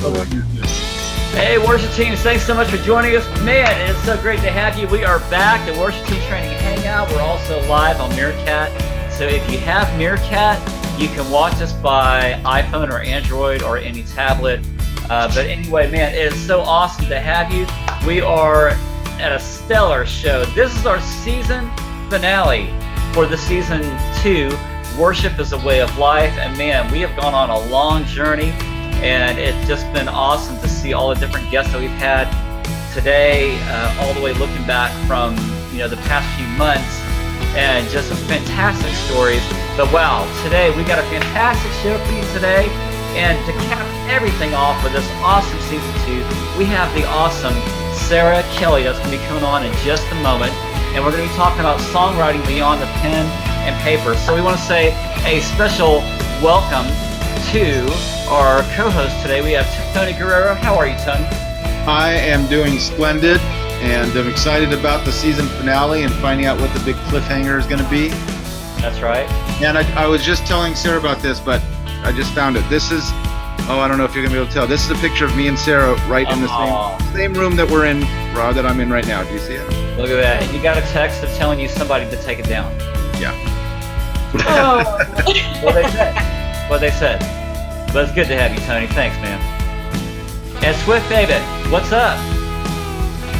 Hey, worship teams, thanks so much for joining us. Man, it's so great to have you. We are back, the Worship Team Training Hangout. We're also live on Meerkat. So if you have Meerkat, you can watch us by iPhone or Android or any tablet. But anyway, man, it is so awesome to have you. We are at a stellar show. This is our season finale for the season 2. Worship is a way of life, and man, we have gone on a long journey, and it's just been awesome to see all the different guests that we've had today, all the way looking back from the past few months, and just some fantastic stories. But wow, today we got a fantastic show for you today, and to cap everything off for this awesome season 2, we have the awesome Sara Kelly that's going to be coming on in just a moment, and we're going to be talking about songwriting beyond the pen and paper. So we want to say a special welcome to our co-host today. We have Tony Guerrero. How are you, Tony? I am doing splendid, and I'm excited about the season finale and finding out what the big cliffhanger is going to be. That's right. And I was just telling Sara about this, but I just found it. This is, I don't know if you're going to be able to tell. This is a picture of me and Sara right in the same room that we're in, Rod, that I'm in right now. Do you see it? Look at that. And you got a text of telling you somebody to take it down. Yeah. What they said. But it's good to have you, Tony. Thanks, man. And Swift David, what's up?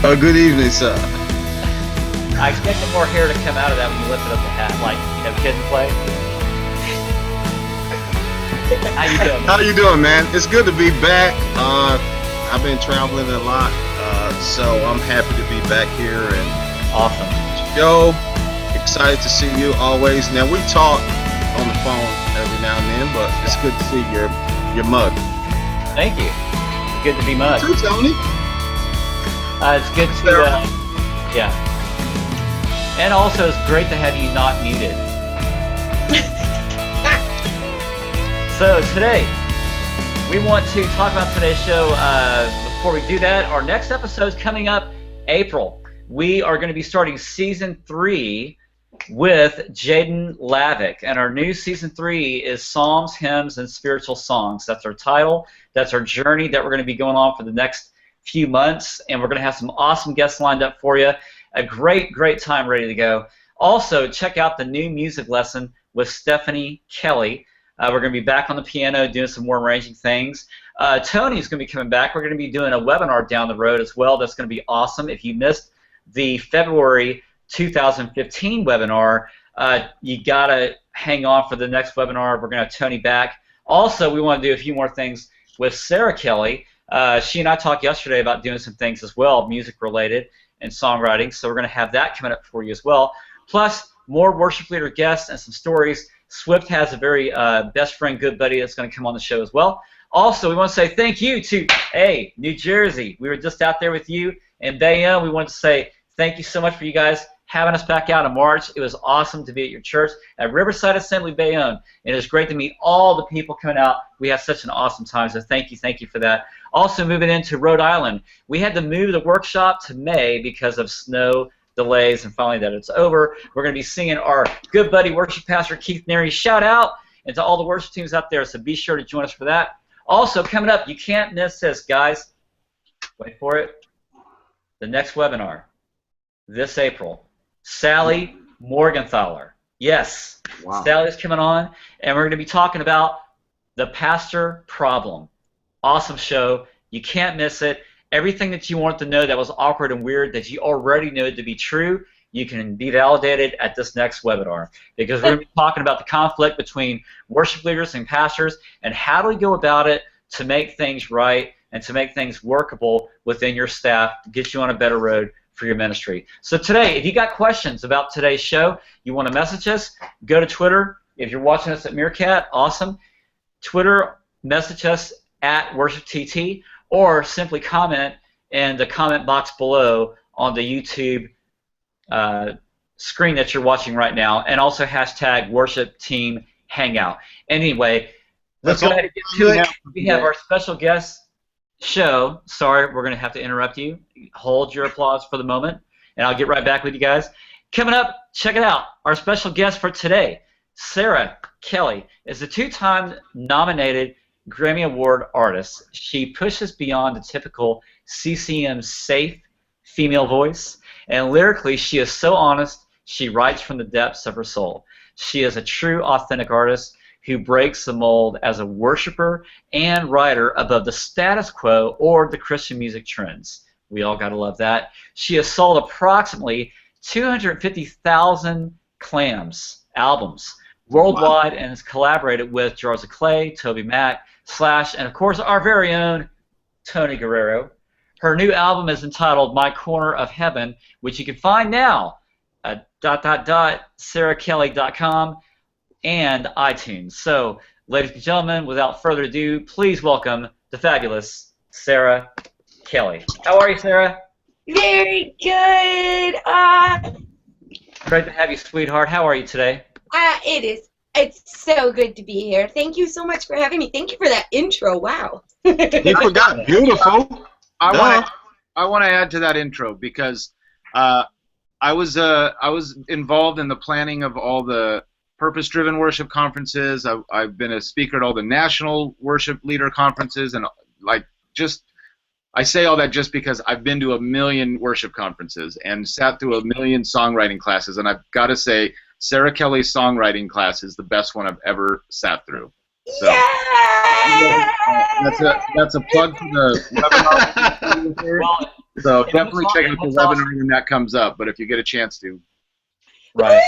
Good evening, sir. I expected more hair to come out of that when you lifted up the hat, like, kid and play. How you doing, man? How you doing, man? It's good to be back. I've been traveling a lot, so I'm happy to be back here. And awesome. Joe, excited to see you always. Now, we talk on the phone every now and then, but it's good to see your mug. Thank you. It's good to be mug. Too, Tony. It's good to, yeah. And also, it's great to have you not muted. So today, we want to talk about today's show. Before we do that, our next episode is coming up April. We are going to be starting season 3 with Jaden Lavick, and our new season 3 is Psalms, Hymns, and Spiritual Songs. That's our title. That's our journey that we're going to be going on for the next few months, and we're going to have some awesome guests lined up for you. A great time ready to go. Also, check out the new music lesson with Stephanie Kelly. We're going to be back on the piano doing some more arranging things. Tony's going to be coming back. We're going to be doing a webinar down the road as well. That's going to be awesome. If you missed the February 2015 webinar, you got to hang on for the next webinar. We're going to have Tony back. Also, we want to do a few more things with Sara Kelly. She and I talked yesterday about doing some things as well, music-related and songwriting, so we're going to have that coming up for you as well. Plus, more worship leader guests and some stories. Swift has a very best friend, good buddy that's going to come on the show as well. Also, we want to say thank you to, New Jersey. We were just out there with you in Bayonne. We want to say thank you so much for you guys having us back out in March. It was awesome to be at your church at Riverside Assembly, Bayonne. It was great to meet all the people coming out. We had such an awesome time, so thank you for that. Also, moving into Rhode Island, we had to move the workshop to May because of snow delays, and finally that it's over. We're going to be singing our good buddy worship pastor Keith Neri shout out, and to all the worship teams out there, so be sure to join us for that. Also, coming up, you can't miss this, guys. Wait for it. The next webinar this April. Sally Morgenthaler. Yes, wow. Sally's coming on, and we're going to be talking about the pastor problem. Awesome show. You can't miss it. Everything that you want to know that was awkward and weird that you already know to be true, you can be validated at this next webinar, because we're going to be talking about the conflict between worship leaders and pastors and how do we go about it to make things right and to make things workable within your staff to get you on a better road for your ministry. So today, if you got questions about today's show, you want to message us, go to Twitter. If you're watching us at Meerkat, awesome. Twitter, message us at WorshipTT, or simply comment in the comment box below on the YouTube screen that you're watching right now, and also hashtag Worship Team Hangout. Anyway, let's go ahead and get to it. We have our special guest show. Sorry, we're going to have to interrupt you. Hold your applause for the moment, and I'll get right back with you guys. Coming up, check it out. Our special guest for today, Sara Kelly, is the 2-time nominated Grammy Award artist. She pushes beyond the typical CCM safe female voice, and lyrically she is so honest, she writes from the depths of her soul. She is a true, authentic artist who breaks the mold as a worshiper and writer above the status quo or the Christian music trends. We all gotta love that. She has sold approximately 250,000 albums worldwide, and has collaborated with Jars of Clay, Toby Mac, Slash, and of course our very own Tony Guerrero. Her new album is entitled My Corner of Heaven, which you can find now at SaraKelly.com and iTunes. So, ladies and gentlemen, without further ado, please welcome the fabulous Sara Kelly. How are you, Sara? Very good. Great to have you, sweetheart. How are you today? It is. It's so good to be here. Thank you so much for having me. Thank you for that intro. Wow. You forgot beautiful. I want to add to that intro because I was involved in the planning of all the purpose-driven worship conferences. I've been a speaker at all the national worship leader conferences, and I say all that just because I've been to 1 million worship conferences and sat through 1 million songwriting classes, and I've got to say, Sara Kelly's songwriting class is the best one I've ever sat through. So, that's a plug for the webinar. Well, So definitely check out the webinar when that comes up, but if you get a chance to. right.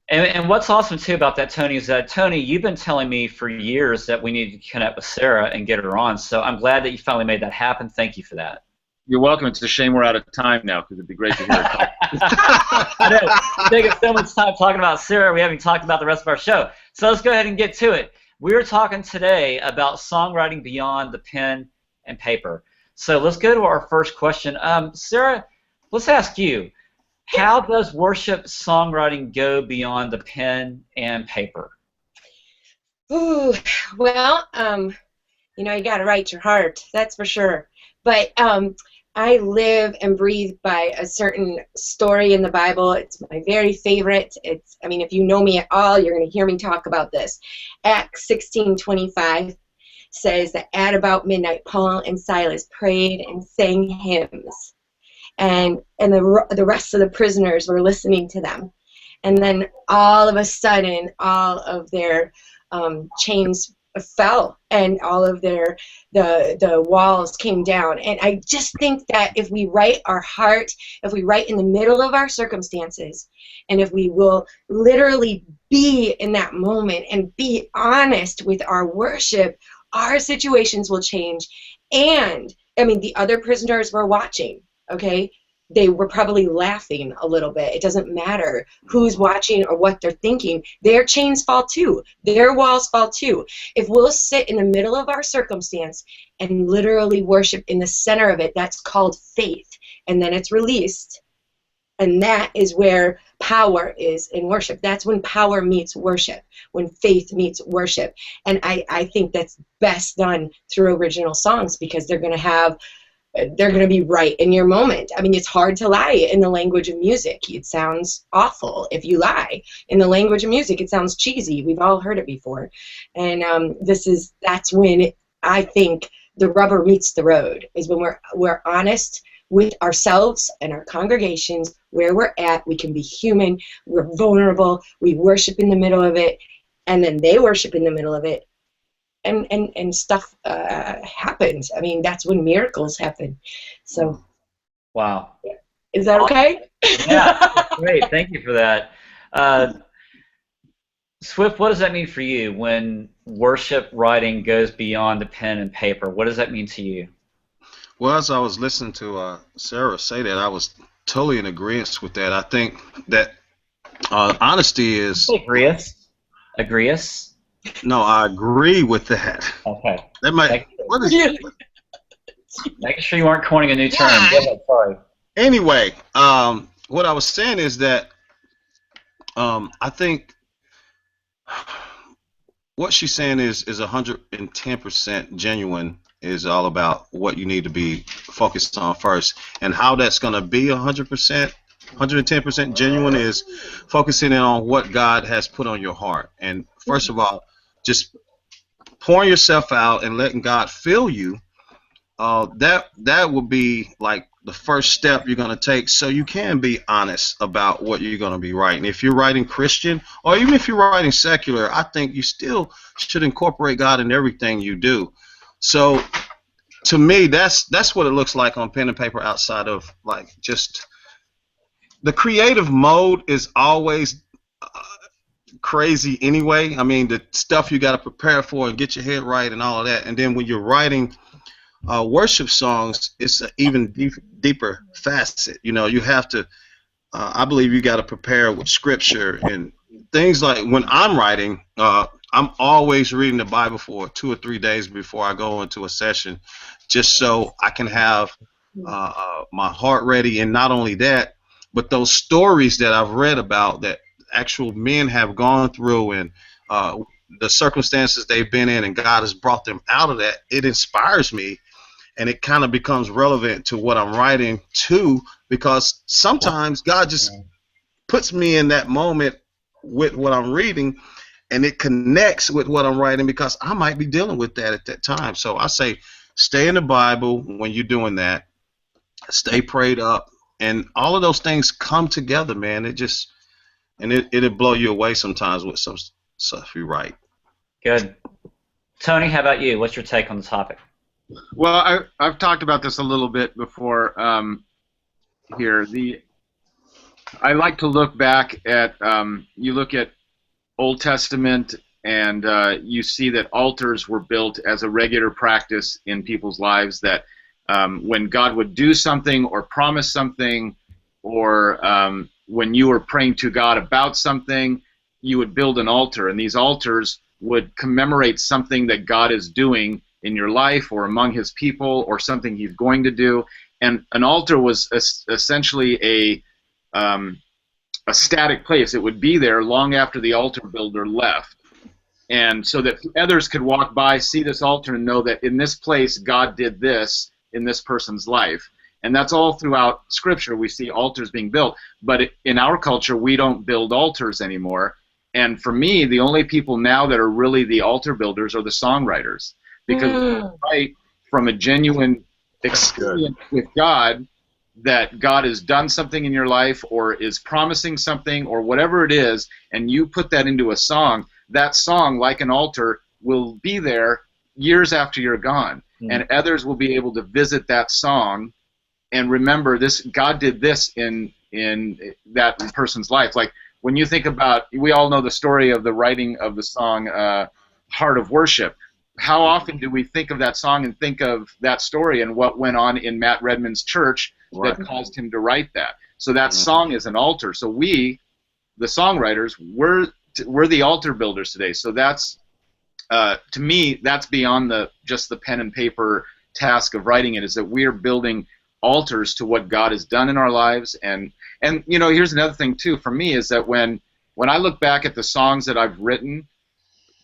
And what's awesome, too, about that, Tony, is that, Tony, you've been telling me for years that we need to connect with Sara and get her on, so I'm glad that you finally made that happen. Thank you for that. You're welcome. It's a shame we're out of time now because it'd be great to hear it. I know. We're taking so much time talking about Sara, we haven't talked about the rest of our show. So let's go ahead and get to it. We're talking today about songwriting beyond the pen and paper. So let's go to our first question. Sara, let's ask you, how does worship songwriting go beyond the pen and paper? Ooh, well, you got to write your heart. That's for sure. But I live and breathe by a certain story in the Bible. It's my very favorite. If you know me at all, you're going to hear me talk about this. Acts 16:25 says that at about midnight, Paul and Silas prayed and sang hymns. And the rest of the prisoners were listening to them. And then all of a sudden, all of their chains fell, and all of the walls came down. And I just think that if we write our heart, if we write in the middle of our circumstances, and if we will literally be in that moment and be honest with our worship, our situations will change. And the other prisoners were watching, okay? They were probably laughing a little bit. It doesn't matter who's watching or what they're thinking. Their chains fall too. Their walls fall too. If we'll sit in the middle of our circumstance and literally worship in the center of it, that's called faith. And then it's released. And that is where power is in worship. That's when power meets worship, when faith meets worship. And I think that's best done through original songs because they're going to be right in your moment. It's hard to lie in the language of music. It sounds awful if you lie. In the language of music, it sounds cheesy. We've all heard it before. And that's when I think the rubber meets the road, is when we're honest with ourselves and our congregations, where we're at. We can be human. We're vulnerable. We worship in the middle of it, and then they worship in the middle of it. And stuff happens. That's when miracles happen. So. Wow. Is that okay? Yeah, great. Thank you for that. Swift, what does that mean for you when worship writing goes beyond the pen and paper? What does that mean to you? Well, as I was listening to Sara say that, I was totally in agreement with that. I think that honesty is... Agreeus? No, I agree with that. Okay. That might... Making sure you aren't coining a new term. Yeah. Go ahead, sorry. Anyway, what I was saying is that I think what she's saying is 110% genuine. Is all about what you need to be focused on first, and how that's going to be 100%, 110% genuine is focusing in on what God has put on your heart. And first of all, just pouring yourself out and letting God fill you, that would be like the first step you're going to take, so you can be honest about what you're going to be writing. If you're writing Christian, or even if you're writing secular, I think you still should incorporate God in everything you do. So to me, that's what it looks like on pen and paper, outside of like just the creative mode is always crazy anyway. I mean, the stuff you got to prepare for and get your head right and all of that. And then when you're writing worship songs, it's an even deeper facet. You know, you have to, I believe you got to prepare with scripture and things. Like when I'm writing, I'm always reading the Bible for 2 or 3 days before I go into a session, just so I can have my heart ready. And not only that, but those stories that I've read about that actual men have gone through, and the circumstances they've been in, and God has brought them out of that, it inspires me. And it kind of becomes relevant to what I'm writing too, because sometimes God just puts me in that moment with what I'm reading, and it connects with what I'm writing because I might be dealing with that at that time. So I say, stay in the Bible when you're doing that. Stay prayed up, and all of those things come together, man. It'll blow you away sometimes with some stuff you write. Good. Tony, how about you? What's your take on the topic? Well, I've talked about this a little bit before here. I like to look back at, you look at Old Testament, and you see that altars were built as a regular practice in people's lives, that when God would do something or promise something, or when you were praying to God about something, you would build an altar, and these altars would commemorate something that God is doing in your life or among his people, or something he's going to do. And an altar was essentially a static place. It would be there long after the altar builder left, and so that others could walk by, see this altar, and know that in this place God did this in this person's life. And that's all throughout Scripture. We see altars being built, but in our culture we don't build altars anymore. And for me, the only people now that are really the altar builders are the songwriters, because they write from a genuine experience with God, that God has done something in your life or is promising something or whatever it is, and you put that into a song. That song, like an altar, will be there years after you're gone, and others will be able to visit that song and remember this. God did this in that person's life. Like when you think about, we all know the story of the writing of the song "Heart of Worship." How often do we think of that song and think of that story and what went on in Matt Redman's church that caused him to write that? So that song is an altar. So we, the songwriters, we're the altar builders today. So that's, to me, that's beyond just the pen and paper task of writing it, is that we are building altars to what God has done in our lives. And you know, here's another thing too for me, is that when I look back at the songs that I've written,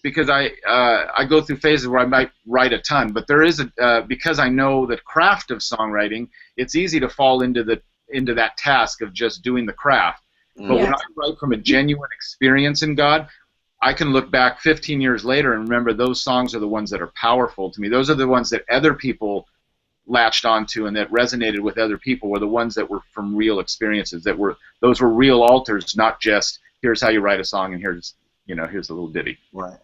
because I go through phases where I might write a ton, but there is because I know the craft of songwriting, it's easy to fall into that task of just doing the craft. But when I write from a genuine experience in God, I can look back 15 years later and remember those songs are the ones that are powerful to me. Those are the ones that other people latched onto and that resonated with other people, were the ones that were from real experiences, those were real altars, not just here's how you write a song and here's a little ditty. Right.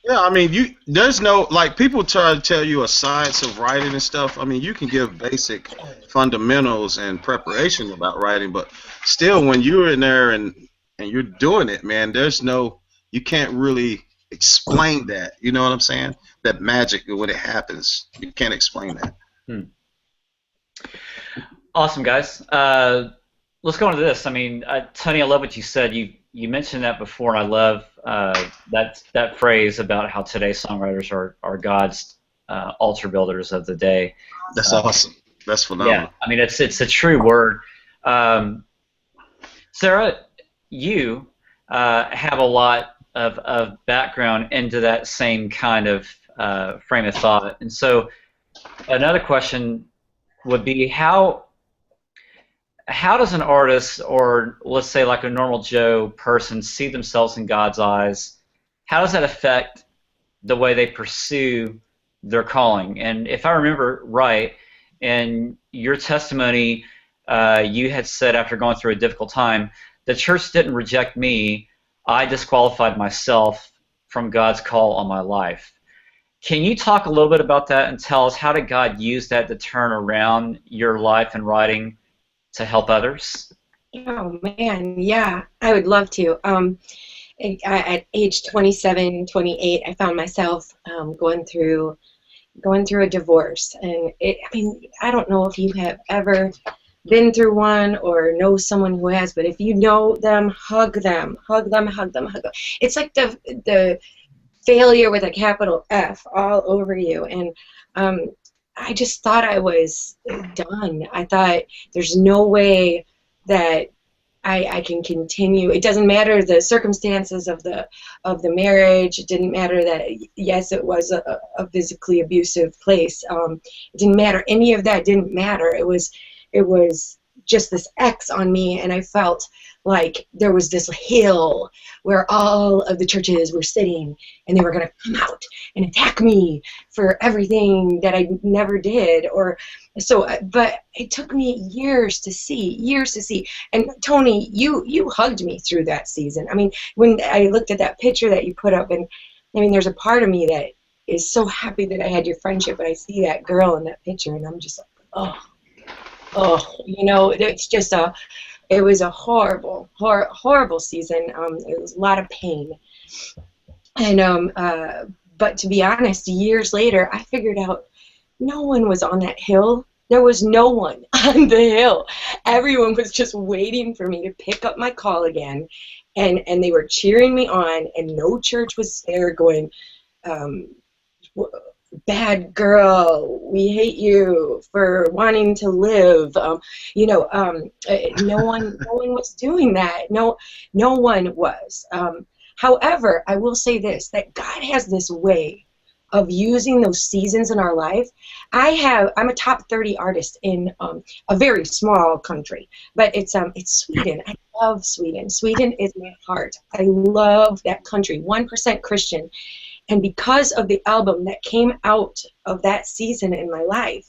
Yeah, I mean, there's no, like, people try to tell you a science of writing and stuff. I mean, you can give basic fundamentals and preparation about writing, but still, when you're in there and you're doing it, man, you can't really explain that. You know what I'm saying? That magic when it happens, you can't explain that. Awesome, guys. Let's go into this. I mean, Tony, I love what you said. You mentioned that before, and I love that phrase about how today's songwriters are God's altar builders of the day. That's awesome. That's phenomenal. Yeah, I mean, it's a true word. Sara, you have a lot of background into that same kind of frame of thought, and so another question would be how does an artist, or let's say like a normal Joe person, see themselves in God's eyes? how does that affect the way they pursue their calling? And if I remember right, in your testimony, you had said after going through a difficult time, the church didn't reject me. I disqualified myself from God's call on my life. Can you talk a little bit about that and tell us how did God use that to turn around your life and writing to help others? Oh man, yeah, I would love to. At age 27, 28, I found myself going through a divorce, and I don't know if you have ever been through one or know someone who has, but if you know them, hug them, hug them, hug them, hug them. It's like the failure with a capital F all over you, and I just thought I was done. I thought there's no way that I can continue. It doesn't matter the circumstances of the marriage. It didn't matter that, yes, it was a physically abusive place. It didn't matter. Any of that didn't matter. It was just this X on me, and I felt like there was this hill where all of the churches were sitting, and they were going to come out and attack me for everything that I never did. But it took me years to see. And Tony, you hugged me through that season. I mean, when I looked at that picture that you put up, and I mean, there's a part of me that is so happy that I had your friendship, but I see that girl in that picture, and I'm just like, it was a horrible season. It was a lot of pain. And but to be honest, years later, I figured out no one was on that hill. There was no one on the hill. Everyone was just waiting for me to pick up my call again, and they were cheering me on, and no church was there going, bad girl, we hate you for wanting to live. No one was doing that. No one was. However, I will say this, that God has this way of using those seasons in our life. I'm a top 30 artist in a very small country, but it's Sweden. I love Sweden. Sweden is my heart. I love that country. 1% Christian. And because of the album that came out of that season in my life,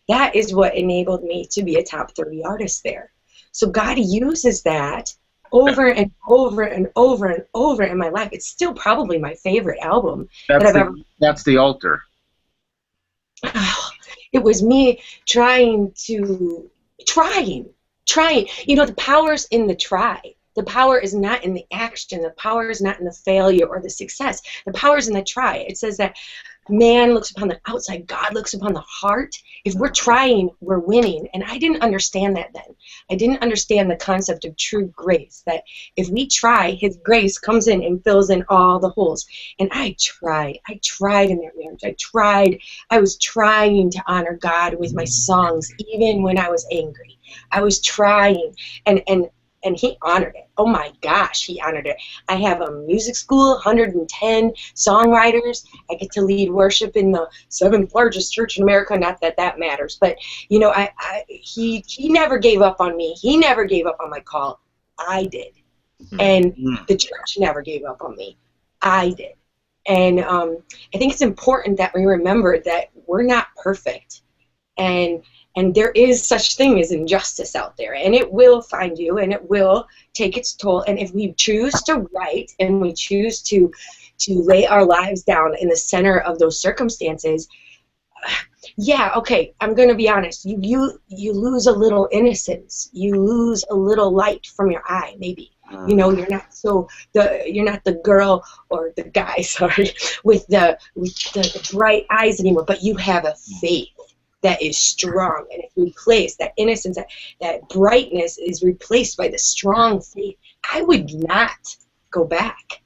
that is what enabled me to be a top 30 artist there. So God uses that over and over and over and over in my life. It's still probably my favorite album that I've ever. That's The Altar. It was me trying. The power's in the try. The power is not in the action. The power is not in the failure or the success. The power is in the try. It says that man looks upon the outside, God looks upon the heart. If we're trying, we're winning. And I didn't understand that then. I didn't understand the concept of true grace, that if we try, His grace comes in and fills in all the holes. And I tried. I tried in that marriage. I was trying to honor God with my songs, even when I was angry. I was trying, and He honored it. Oh my gosh, He honored it. I have a music school, 110 songwriters. I get to lead worship in the 7th largest church in America. Not that that matters, but He never gave up on me. He never gave up on my call. I did, and the church never gave up on me. I did, and I think it's important that we remember that we're not perfect, and there is such thing as injustice out there, and it will find you, and it will take its toll. And if we choose to write and we choose to lay our lives down in the center of those circumstances, yeah, okay, I'm going to be honest. You lose a little innocence. You lose a little light from your eye, maybe. You're not the girl or the guy, sorry, with the bright eyes anymore, but you have a faith that is strong, and it's replaced. That innocence, that brightness is replaced by the strong faith. I would not go back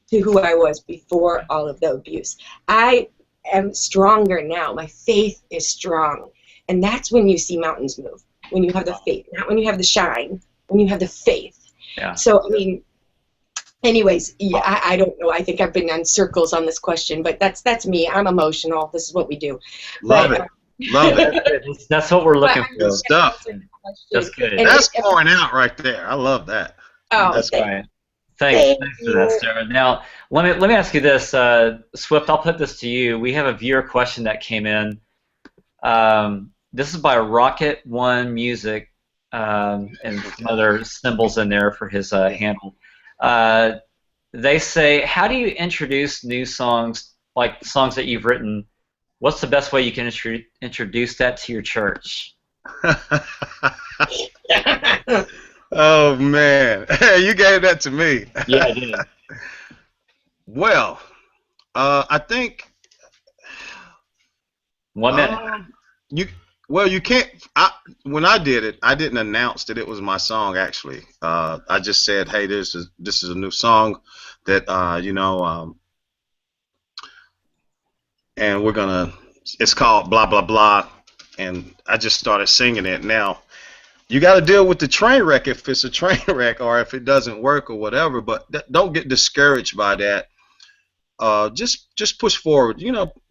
to who I was before all of the abuse. I am stronger now. My faith is strong, and that's when you see mountains move. When you have the faith, not when you have the shine. When you have the faith. Yeah. So I mean, anyways, yeah, I don't know. I think I've been on circles on this question, but that's me. I'm emotional. This is what we do. Love it. Love it. That's what we're looking for. Good stuff. That's good. That's pouring out right there. I love that. Oh, that's right. Thanks for that, Sarah. Now, let me ask you this, Swift. I'll put this to you. We have a viewer question that came in. This is by Rocket One Music, and some other symbols in there for his handle. They say, how do you introduce new songs, like songs that you've written? What's the best way you can introduce that to your church? Oh man, you gave that to me. Yeah, I did. Well, I think 1 minute. you can't. When I did it, I didn't announce that it was my song. Actually, I just said, "Hey, this is a new song that and we're gonna. It's called blah blah blah," and I just started singing it. Now, you got to deal with the train wreck if it's a train wreck or if it doesn't work or whatever. But don't get discouraged by that. Just push forward.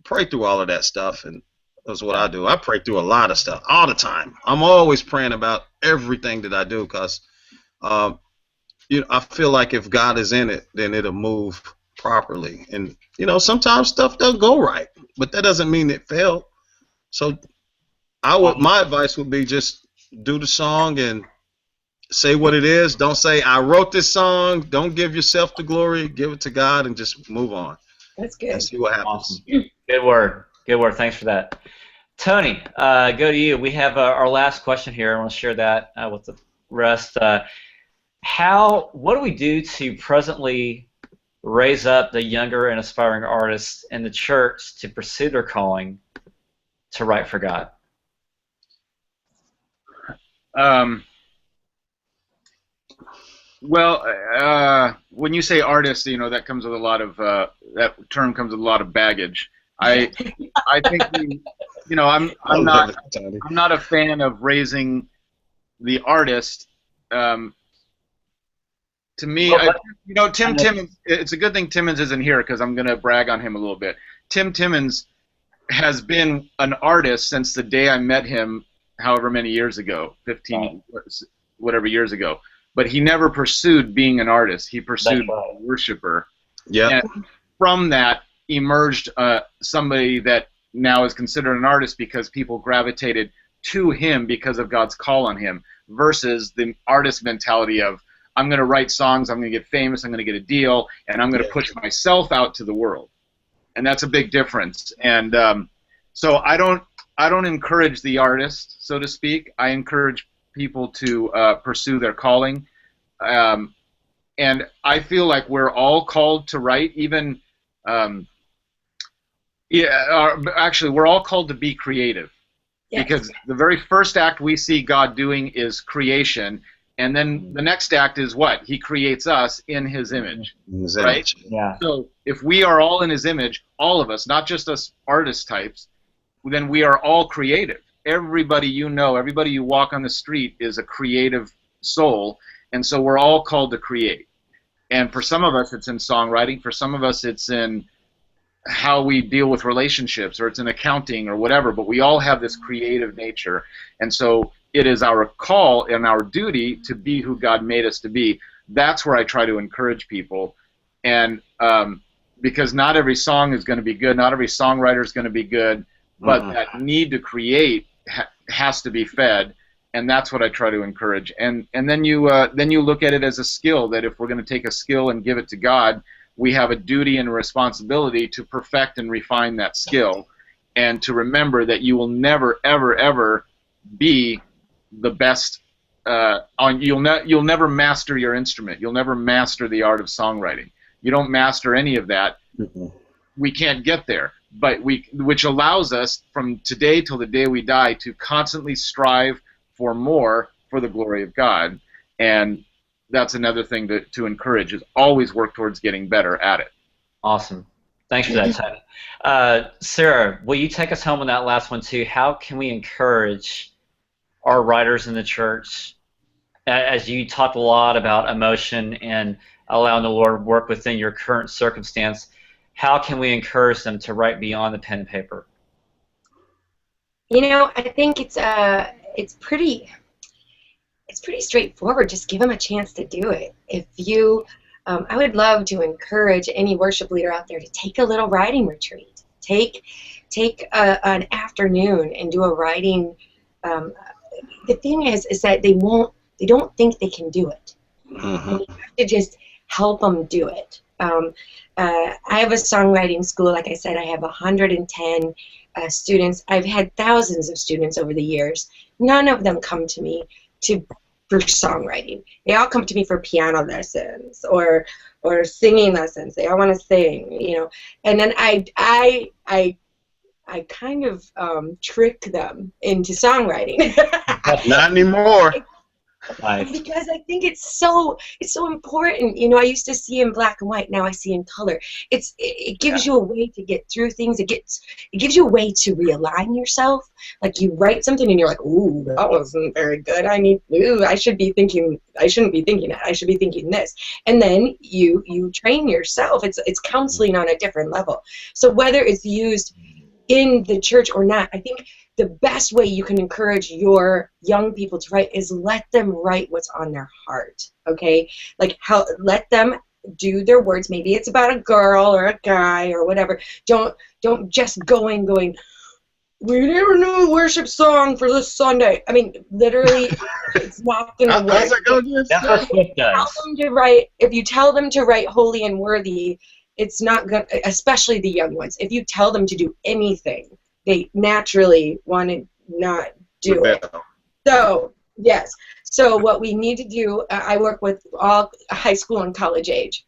Pray through all of that stuff, and that's what I do. I pray through a lot of stuff all the time. I'm always praying about everything that I do because, I feel like if God is in it, then it'll move properly. And sometimes stuff doesn't go right, but that doesn't mean it failed. So, my advice would be just do the song and say what it is. Don't say I wrote this song. Don't give yourself the glory. Give it to God and just move on. That's good. And see what happens. Awesome. Good word. Thanks for that. Tony, go to you. We have our last question here. I want to share that with the rest. What do we do to presently raise up the younger and aspiring artists in the church to pursue their calling to write for God? When you say artist, that comes with a lot of that term comes with a lot of baggage. I think I'm not a fan of raising the artist. To me, Tim Timmons. It's a good thing Timmons isn't here because I'm going to brag on him a little bit. Tim Timmons has been an artist since the day I met him, however many years ago, 15, whatever years ago. But he never pursued being an artist. He pursued a worshiper. Yeah. And from that emerged somebody that now is considered an artist because people gravitated to him because of God's call on him, versus the artist mentality of, I'm going to write songs, I'm going to get famous, I'm going to get a deal, and I'm going to push myself out to the world. And that's a big difference. And so I don't encourage the artist, so to speak. I encourage people to pursue their calling. And I feel like we're all called to write, even actually we're all called to be creative. Yes. Because the very first act we see God doing is creation, and then the next act is what? He creates us in His image, right? Yeah. So if we are all in His image, all of us, not just us artist types, then we are all creative. Everybody everybody you walk on the street is a creative soul, and so we're all called to create. And for some of us, it's in songwriting. For some of us, it's in how we deal with relationships, or it's in accounting or whatever, but we all have this creative nature. And so it is our call and our duty to be who God made us to be. That's where I try to encourage people. And because not every song is going to be good, not every songwriter is going to be good, but that need to create has to be fed, and that's what I try to encourage. And then you look at it as a skill, that if we're going to take a skill and give it to God, we have a duty and a responsibility to perfect and refine that skill, and to remember that you will never, ever, ever be the best. You'll never master your instrument. You'll never master the art of songwriting. You don't master any of that. We can't get there, but which allows us from today till the day we die to constantly strive for more for the glory of God. And that's another thing to encourage, is always work towards getting better at it. Awesome. Thanks for that, Tony. Sarah, will you take us home on that last one too? How can we encourage our writers in the church, as you talked a lot about emotion and allowing the Lord work within your current circumstance? How can we encourage them to write beyond the pen and paper? I think it's pretty straightforward. Just give them a chance to do it. If you I would love to encourage any worship leader out there to take a little writing retreat. Take an afternoon and do a writing. The thing is that they don't think they can do it. Mm-hmm. And you have to just help them do it. I have a songwriting school. Like I said, I have 110 students. I've had thousands of students over the years. None of them come to me for songwriting. They all come to me for piano lessons or singing lessons. They all want to sing, you know. And then I kind of trick them into songwriting. Not anymore. Nice. Because I think it's so important. You know, I used to see in black and white. Now I see in color. It gives you a way to get through things. It gives you a way to realign yourself. Like you write something and you're like, ooh, that wasn't very good. I shouldn't be thinking that. I should be thinking this. And then you train yourself. It's counseling on a different level. So whether it's used in the church or not, I think the best way you can encourage your young people to write is let them write what's on their heart, okay? Like let them do their words. Maybe it's about a girl or a guy or whatever. Don't just going, we never knew a worship song for this Sunday. I mean, literally, it's not going to work. That's what Swift does. If you tell them to write holy and worthy, it's not good, especially the young ones. If you tell them to do anything, they naturally want to not do it. So, yes. So what we need to do, I work with all high school and college age.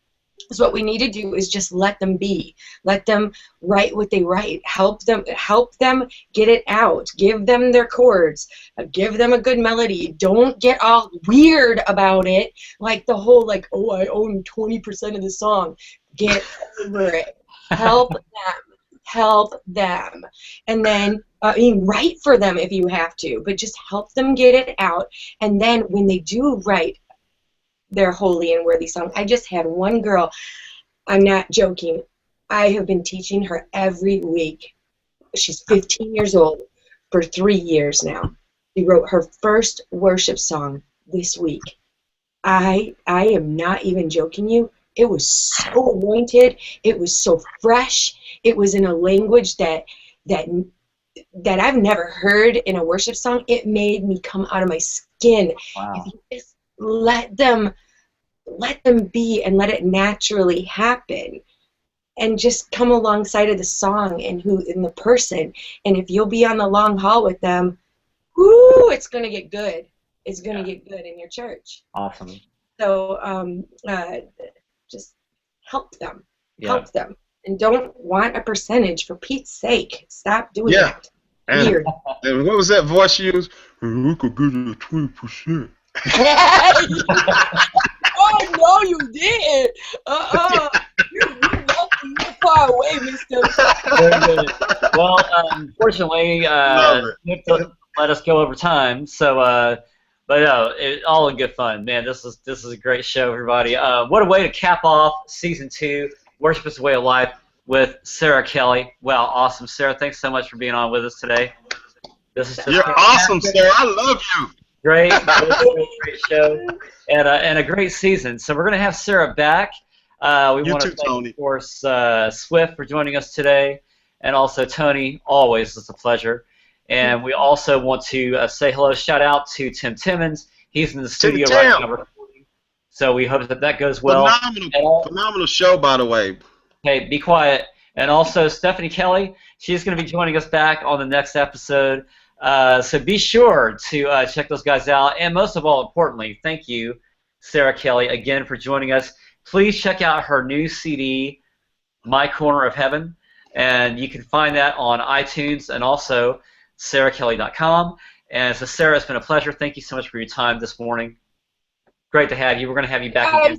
So what we need to do is just let them be. Let them write what they write. Help them get it out. Give them their chords. Give them a good melody. Don't get all weird about it. Like the whole I own 20% of the song. Get over it. Help them. And then, write for them if you have to, but just help them get it out. And then when they do write their holy and worthy song, I just had one girl, I'm not joking, I have been teaching her every week. She's 15 years old for 3 years now. She wrote her first worship song this week. I am not even joking you. It was so anointed. It was so fresh. It was in a language that I've never heard in a worship song. It made me come out of my skin. Wow. If you just let them be and let it naturally happen, and just come alongside of the song and the person. And if you'll be on the long haul with them, whoo, it's gonna get good. It's gonna get good in your church. Awesome. So just help them. Yeah. Help them. And don't want a percentage, for Pete's sake. Stop doing that. Weird. And what was that voice you used? We could get you 20%. Oh, no, you didn't. You're far away, mister. Very good. Well, unfortunately, you have to let us go over time. So, but no, all in good fun, man. This is a great show, everybody. What a way to cap off season 2, Worship is a Way of Life, with Sara Kelly. Wow, awesome, Sara. Thanks so much for being on with us today. This is just You're awesome, Sara. I love you. Great show, and a great season. So we're gonna have Sara back. We want to thank, Tony. of course, Swift for joining us today, and also Tony. Always, it's a pleasure. And we also want to say hello, shout out to Tim Timmons. He's in the studio right now recording. So we hope that goes well. Phenomenal show, by the way. Hey, be quiet. And also Stephanie Kelly, she's going to be joining us back on the next episode. So be sure to check those guys out. And most of all, importantly, thank you, Sara Kelly, again for joining us. Please check out her new CD, My Corner of Heaven. And you can find that on iTunes and also SaraKelly.com. And so, Sara, it's been a pleasure. Thank you so much for your time this morning. Great to have you. We're going to have you back again.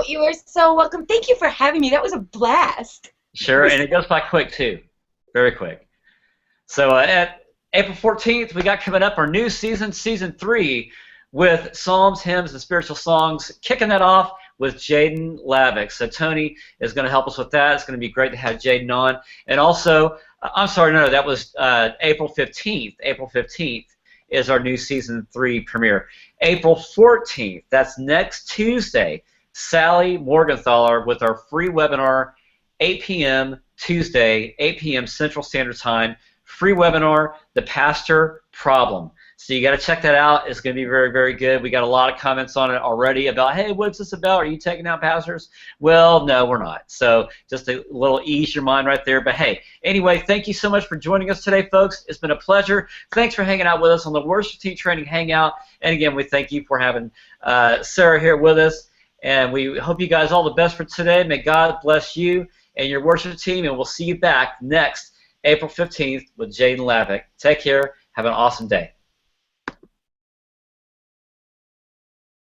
You are so welcome. Thank you for having me. That was a blast. Sure, and it goes by quick, too. Very quick. So at April 14th, we got coming up our new season, Season 3, with Psalms, Hymns, and Spiritual Songs, kicking that off with Jaden Lavick. So Tony is going to help us with that. It's going to be great to have Jaden on. And also, I'm sorry, no, that was April 15th. April 15th is our new Season 3 premiere. April 14th, that's next Tuesday, Sally Morgenthaler with our free webinar, 8 p.m. Tuesday, 8 p.m. Central Standard Time. Free webinar, The Pastor Problem. So you got to check that out. It's going to be very, very good. We got a lot of comments on it already about, hey, what's this about? Are you taking out pastors? Well, no, we're not. So just a little ease your mind right there. But hey, anyway, thank you so much for joining us today, folks. It's been a pleasure. Thanks for hanging out with us on the Worship Team Training Hangout. And again, we thank you for having Sara here with us. And we hope you guys all the best for today. May God bless you and your worship team. And we'll see you back next April 15th with Jaden Lavick. Take care. Have an awesome day.